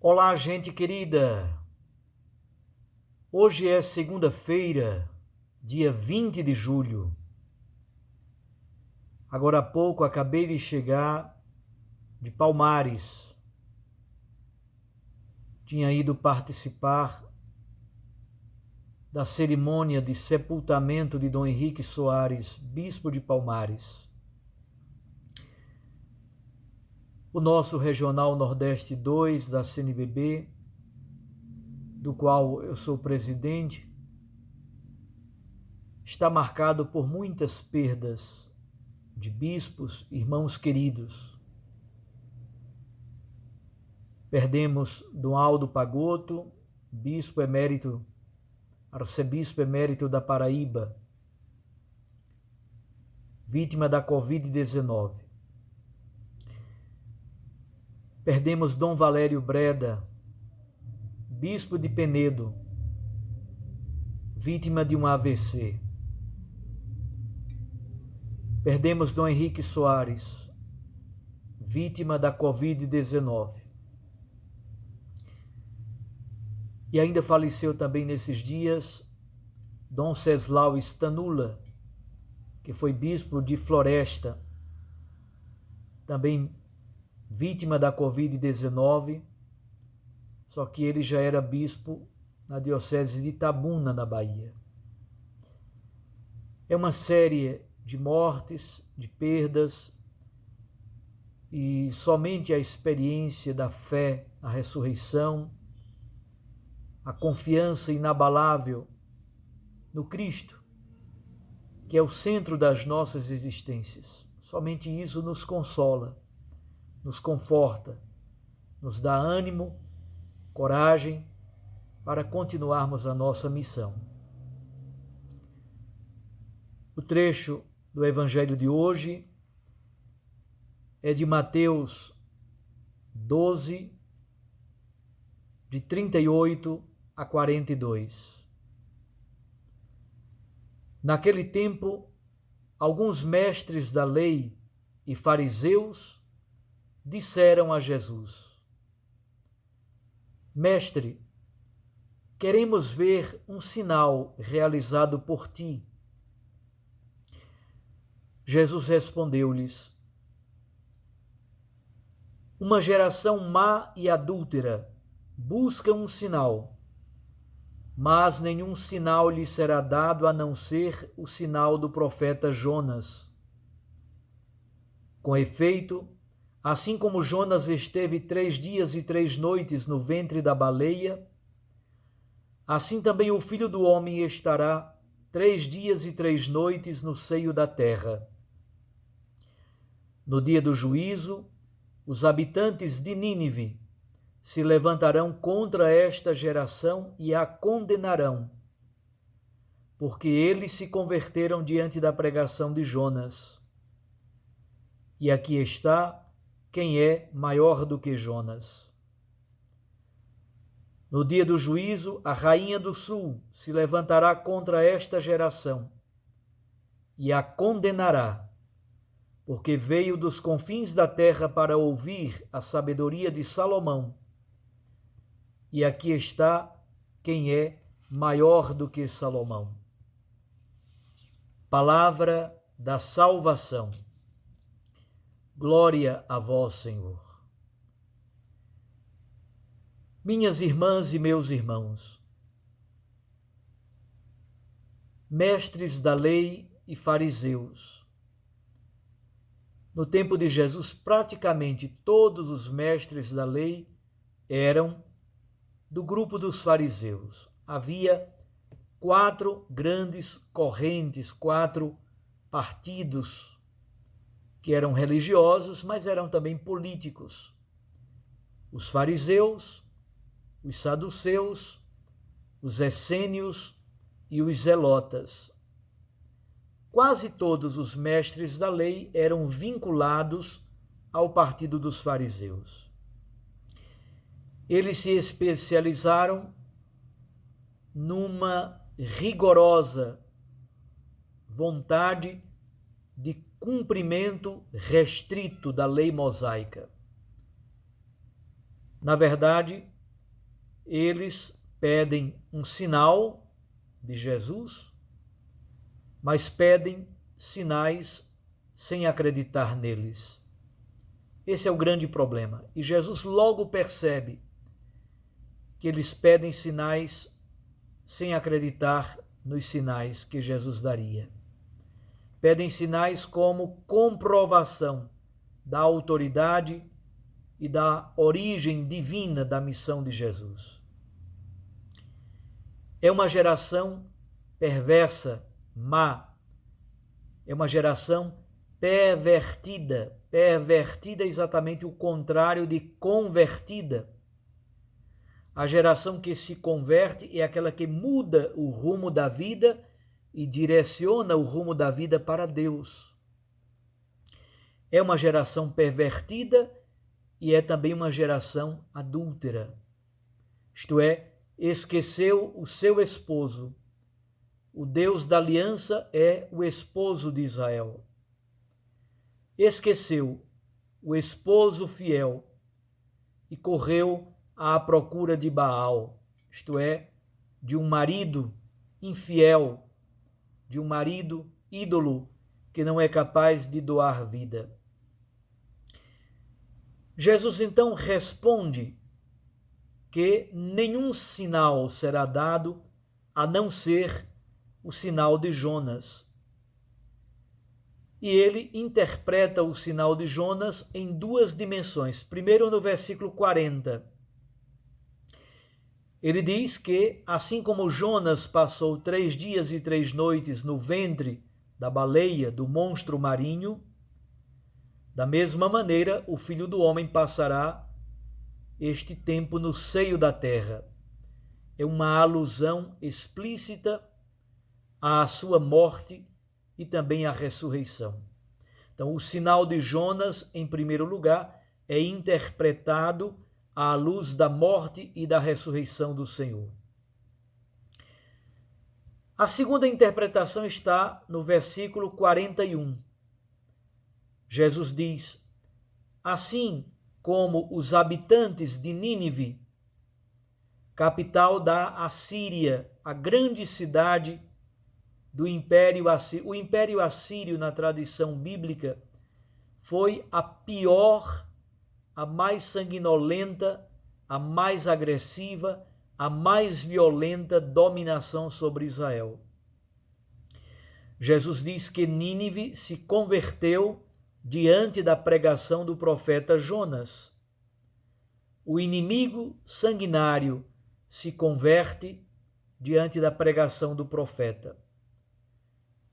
Olá, gente querida! Hoje é segunda-feira, dia 20 de julho. Agora há pouco acabei de chegar de Palmares. Tinha ido participar da cerimônia de sepultamento de Dom Henrique Soares, bispo de Palmares. O nosso Regional Nordeste 2 da CNBB, do qual eu sou presidente, está marcado por muitas perdas de bispos, irmãos queridos. Perdemos Dom Aldo Pagotto, bispo emérito, arcebispo emérito da Paraíba, vítima da Covid-19. Perdemos Dom Valério Breda, bispo de Penedo, vítima de um AVC. Perdemos Dom Henrique Soares, vítima da Covid-19. E ainda faleceu também nesses dias Dom Ceslau Stanula, que foi bispo de Floresta, também vítima da Covid-19, só que ele já era bispo na diocese de Itabuna, na Bahia. É uma série de mortes, de perdas, e somente a experiência da fé, a ressurreição, a confiança inabalável no Cristo, que é o centro das nossas existências. Somente isso nos consola, nos conforta, nos dá ânimo, coragem para continuarmos a nossa missão. O trecho do Evangelho de hoje é de Mateus 12, de 38 a 42. Naquele tempo, alguns mestres da lei e fariseus disseram a Jesus: Mestre, queremos ver um sinal realizado por ti. Jesus respondeu-lhes: Uma geração má e adúltera busca um sinal, mas nenhum sinal lhe será dado a não ser o sinal do profeta Jonas. Com efeito, assim como Jonas esteve 3 dias e 3 noites no ventre da baleia, assim também o Filho do Homem estará 3 dias e 3 noites no seio da terra. No dia do juízo, os habitantes de Nínive se levantarão contra esta geração e a condenarão, porque eles se converteram diante da pregação de Jonas. E aqui está quem é maior do que Jonas. No dia do juízo, a rainha do sul se levantará contra esta geração e a condenará, porque veio dos confins da terra para ouvir a sabedoria de Salomão. E aqui está quem é maior do que Salomão. Palavra da salvação. Glória a vós, Senhor. Minhas irmãs e meus irmãos, mestres da lei e fariseus. No tempo de Jesus, praticamente todos os mestres da lei eram do grupo dos fariseus. Havia 4 grandes correntes, 4 partidos que eram religiosos, mas eram também políticos. Os fariseus, os saduceus, os essênios e os zelotas. Quase todos os mestres da lei eram vinculados ao partido dos fariseus. Eles se especializaram numa rigorosa vontade de cumprimento restrito da lei mosaica. Na verdade, eles pedem um sinal de Jesus, mas pedem sinais sem acreditar neles. Esse é o grande problema. E Jesus logo percebe que eles pedem sinais sem acreditar nos sinais que Jesus daria. Pedem sinais como comprovação da autoridade e da origem divina da missão de Jesus. É uma geração perversa, má. É uma geração pervertida. Pervertida é exatamente o contrário de convertida. A geração que se converte é aquela que muda o rumo da vida e direciona o rumo da vida para Deus. É uma geração pervertida e é também uma geração adúltera. Isto é, esqueceu o seu esposo. O Deus da aliança é o esposo de Israel. Esqueceu o esposo fiel e correu à procura de Baal, isto é, de um marido infiel, de um marido ídolo que não é capaz de doar vida. Jesus então responde que nenhum sinal será dado a não ser o sinal de Jonas. E ele interpreta o sinal de Jonas em duas dimensões. Primeiro, no versículo 40. Ele diz que, assim como Jonas passou 3 dias e 3 noites no ventre da baleia, do monstro marinho, da mesma maneira o Filho do Homem passará este tempo no seio da terra. É uma alusão explícita à sua morte e também à ressurreição. Então, o sinal de Jonas, em primeiro lugar, é interpretado à luz da morte e da ressurreição do Senhor. A segunda interpretação está no versículo 41. Jesus diz: assim como os habitantes de Nínive, capital da Assíria, a grande cidade do Império Assírio. O Império Assírio, na tradição bíblica, foi a pior, a mais sanguinolenta, a mais agressiva, a mais violenta dominação sobre Israel. Jesus diz que Nínive se converteu diante da pregação do profeta Jonas. O inimigo sanguinário se converte diante da pregação do profeta.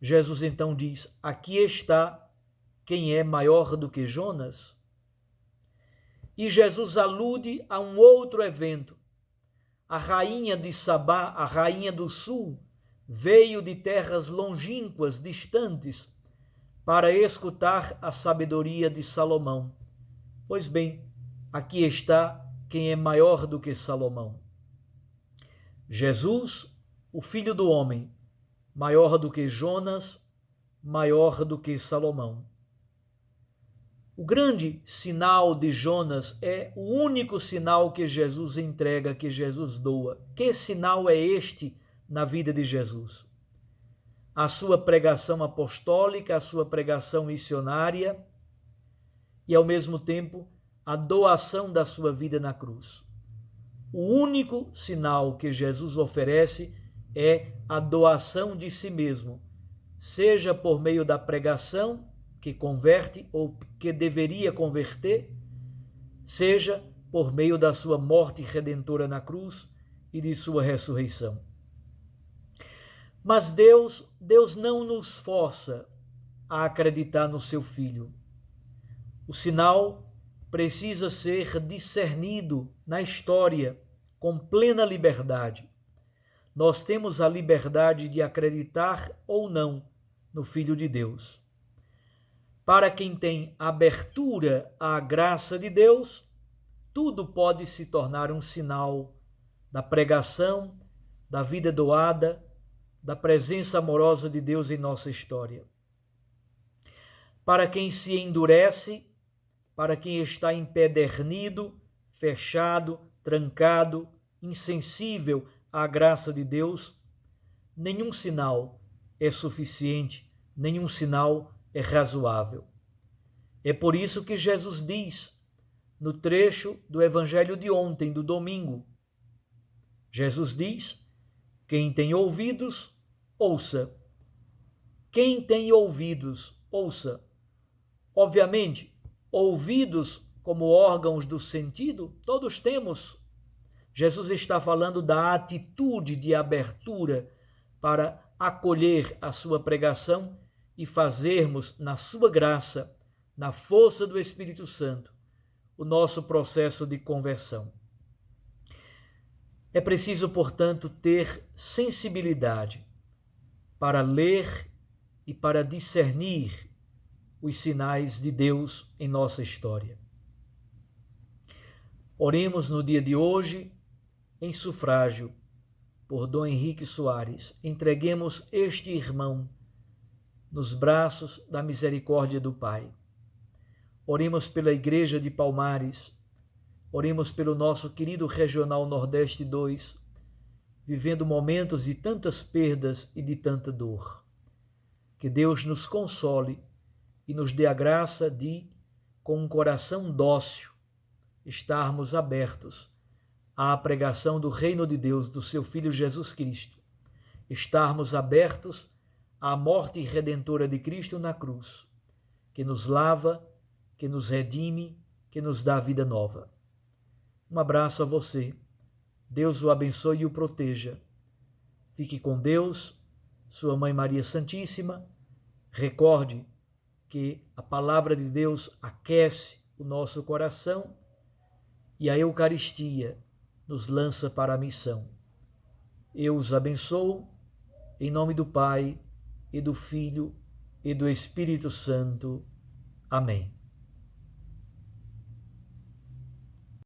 Jesus então diz: aqui está quem é maior do que Jonas. E Jesus alude a um outro evento. A rainha de Sabá, a rainha do sul, veio de terras longínquas, distantes, para escutar a sabedoria de Salomão. Pois bem, aqui está quem é maior do que Salomão. Jesus, o Filho do Homem, maior do que Jonas, maior do que Salomão. O grande sinal de Jonas é o único sinal que Jesus entrega, que Jesus doa. Que sinal é este na vida de Jesus? A sua pregação apostólica, a sua pregação missionária e, ao mesmo tempo, a doação da sua vida na cruz. O único sinal que Jesus oferece é a doação de si mesmo, seja por meio da pregação, que converte ou que deveria converter, seja por meio da sua morte redentora na cruz e de sua ressurreição. Mas Deus não nos força a acreditar no seu Filho. O sinal precisa ser discernido na história com plena liberdade. Nós temos a liberdade de acreditar ou não no Filho de Deus. Para quem tem abertura à graça de Deus, tudo pode se tornar um sinal da pregação, da vida doada, da presença amorosa de Deus em nossa história. Para quem se endurece, para quem está empedernido, fechado, trancado, insensível à graça de Deus, nenhum sinal é suficiente, nenhum sinal é razoável. É por isso que Jesus diz, no trecho do Evangelho de ontem, do domingo, Jesus diz: quem tem ouvidos, ouça. Quem tem ouvidos, ouça. Obviamente, ouvidos como órgãos do sentido, todos temos. Jesus está falando da atitude de abertura para acolher a sua pregação e fazermos, na sua graça, na força do Espírito Santo, o nosso processo de conversão. É preciso, portanto, ter sensibilidade para ler e para discernir os sinais de Deus em nossa história. Oremos no dia de hoje, em sufrágio, por Dom Henrique Soares. Entreguemos este irmão nos braços da misericórdia do Pai. Oremos pela Igreja de Palmares. Oremos pelo nosso querido Regional Nordeste 2, vivendo momentos de tantas perdas e de tanta dor. Que Deus nos console e nos dê a graça de, com um coração dócil, estarmos abertos à pregação do reino de Deus, do seu Filho Jesus Cristo, estarmos abertos à morte redentora de Cristo na cruz, que nos lava, que nos redime, que nos dá vida nova. Um abraço a você. Deus o abençoe e o proteja. Fique com Deus, sua Mãe Maria Santíssima. Recorde que a palavra de Deus aquece o nosso coração e a Eucaristia nos lança para a missão. Eu os abençoo, em nome do Pai, e do Filho, e do Espírito Santo. Amém.